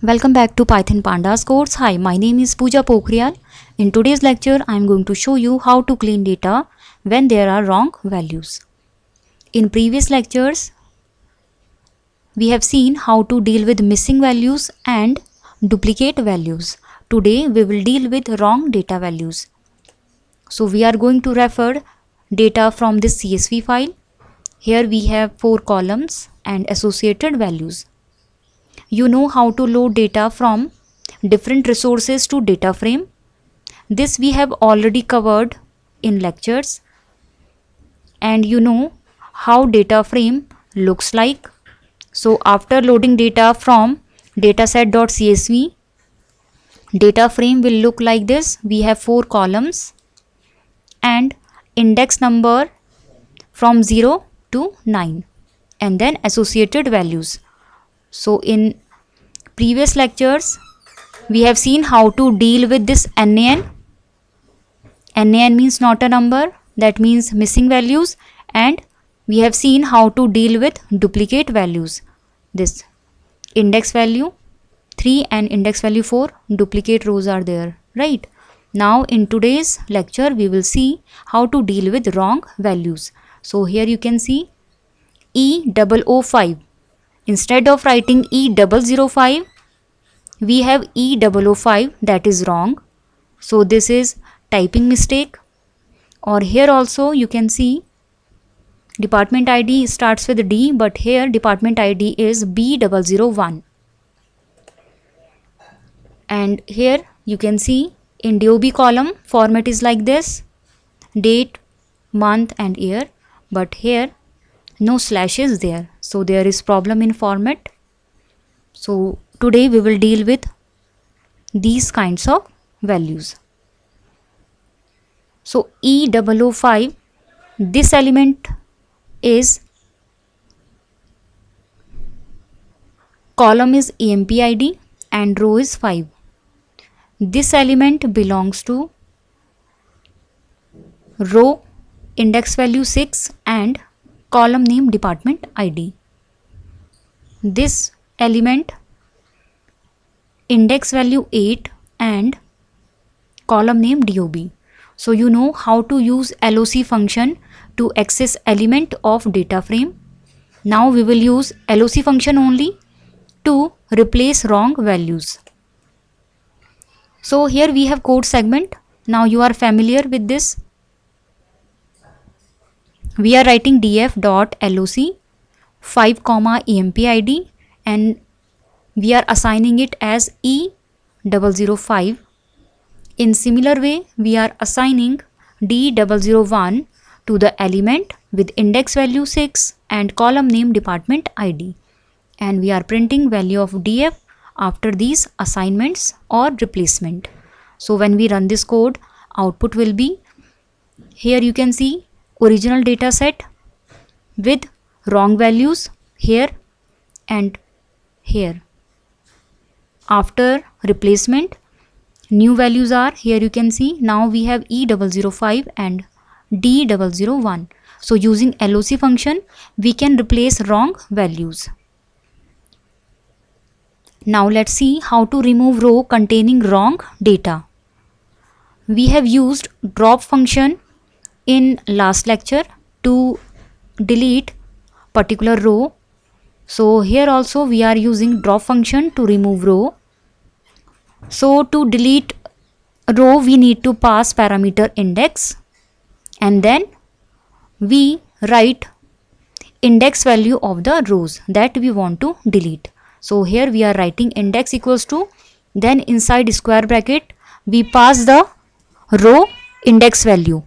Welcome back to Python Pandas course. Hi, my name is Pooja Pokhriyal. In today's lecture, I am going to show you how to clean data when there are wrong values. In previous lectures, we have seen how to deal with missing values and duplicate values. Today, we will deal with wrong data values. So, we are going to refer data from this CSV file. Here we have 4 columns and associated values. You know how to load data from different resources to data frame. This we have already covered in lectures, and you know how data frame looks like. So after loading data from dataset.csv, data frame will look like this. We have 4 columns and index number from 0 to 9 and then associated values. So in previous lectures, we have seen how to deal with this NaN. NaN means not a number, that means missing values, and we have seen how to deal with duplicate values. This index value 3 and index value 4, duplicate rows are there, right? Now in today's lecture, we will see how to deal with wrong values. So here you can see E005. Instead of writing E005, we have E005, that is wrong. So this is typing mistake. Or here also you can see department ID starts with D, but here department ID is B001. And here you can see in DOB column format is like this: date, month and year, but here no slash is there, so there is problem in format. So today we will deal with these kinds of values. So E005, this element is column is EMP ID and row is 5. This element belongs to row index value 6 and column name department ID. This element index value 8 and column name DOB. So you know how to use LOC function to access element of data frame. Now we will use LOC function only to replace wrong values. So here we have code segment. Now you are familiar with this. We are writing df.loc 5, EMP ID and we are assigning it as E005. In similar way, we are assigning D001 to the element with index value 6 and column name department ID. And we are printing value of df after these assignments or replacement. So when we run this code, output will be, here you can see original data set with wrong values here and here. After replacement, new values are here you can see. Now we have E005 and D001. So using LOC function, we can replace wrong values. Now let's see how to remove row containing wrong data. We have used drop function in last lecture to delete particular row. So here also we are using drop function to remove row. So to delete row, we need to pass parameter index and then we write index value of the rows that we want to delete. So here we are writing index equals to, then inside square bracket we pass the row index value.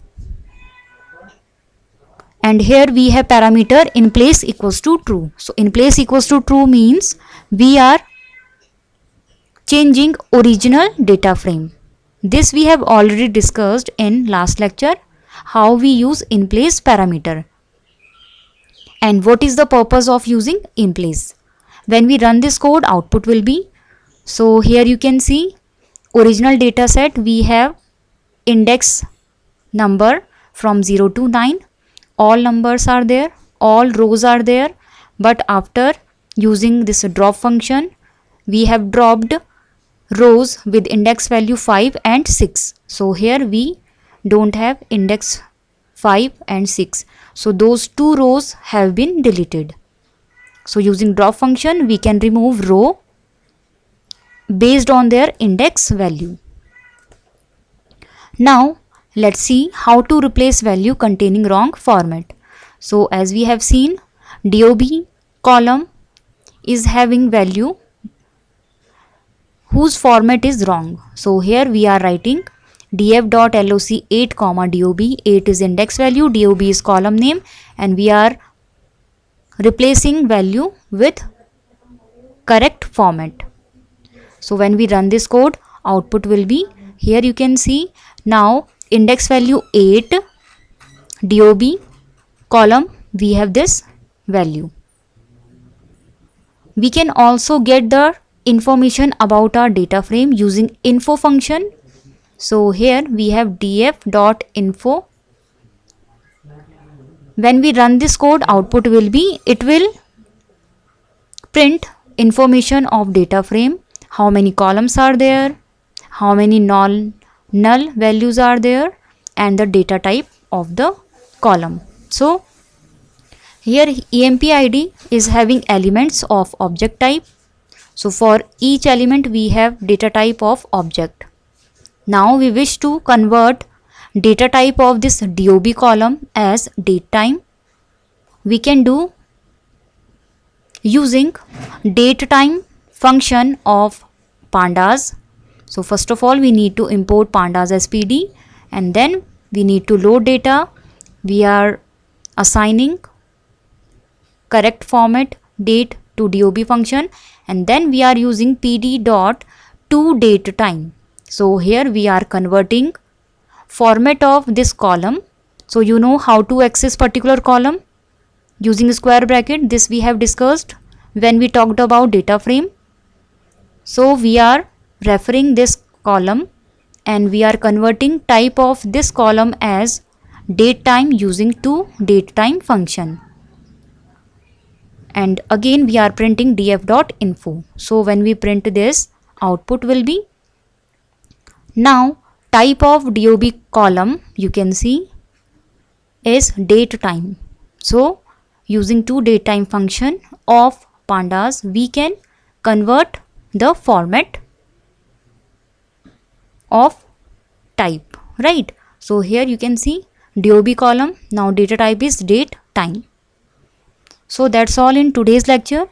And here we have parameter in place equals to true. So in place equals to true means we are changing original data frame. This we have already discussed in last lecture, how we use in place parameter. And what is the purpose of using in place? When we run this code, output will be, so here you can see original data set, we have index number from 0 to 9. All numbers are there, all rows are there, but after using this drop function, we have dropped rows with index value 5 and 6. So here we don't have index 5 and 6. So those two rows have been deleted. So using drop function, we can remove row based on their index value. Now let's see how to replace value containing wrong format. So as we have seen, DOB column is having value whose format is wrong. So here we are writing df.loc 8 comma dob. 8 is index value, dob is column name, and we are replacing value with correct format. So when we run this code, output will be, here you can see now index value 8, dob column, we have this value. We can also get the information about our data frame using info function. So here we have df.info. When we run this code, output will be, it will print information of data frame, how many columns are there, how many null values are there, and the data type of the column. So here emp id is having elements of object type. So for each element we have data type of object. Now we wish to convert data type of this dob column as date time. We can do using date time function of pandas. So first of all we need to import pandas as pd, and then we need to load data. We are assigning correct format date to dob function, and then we are using pd dot to date time. So here we are converting format of this column. So you know how to access particular column using square bracket. This we have discussed when we talked about data frame. So we are referring this column and we are converting type of this column as date time using to date time function. And again we are printing df.info. So when we print this, output will be, now type of dob column you can see is date time. So using to date time function of pandas, we can convert the format of type, right? So here you can see dob column, now data type is date time. So that's all in today's lecture.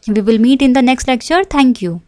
We will meet in the next lecture. Thank you.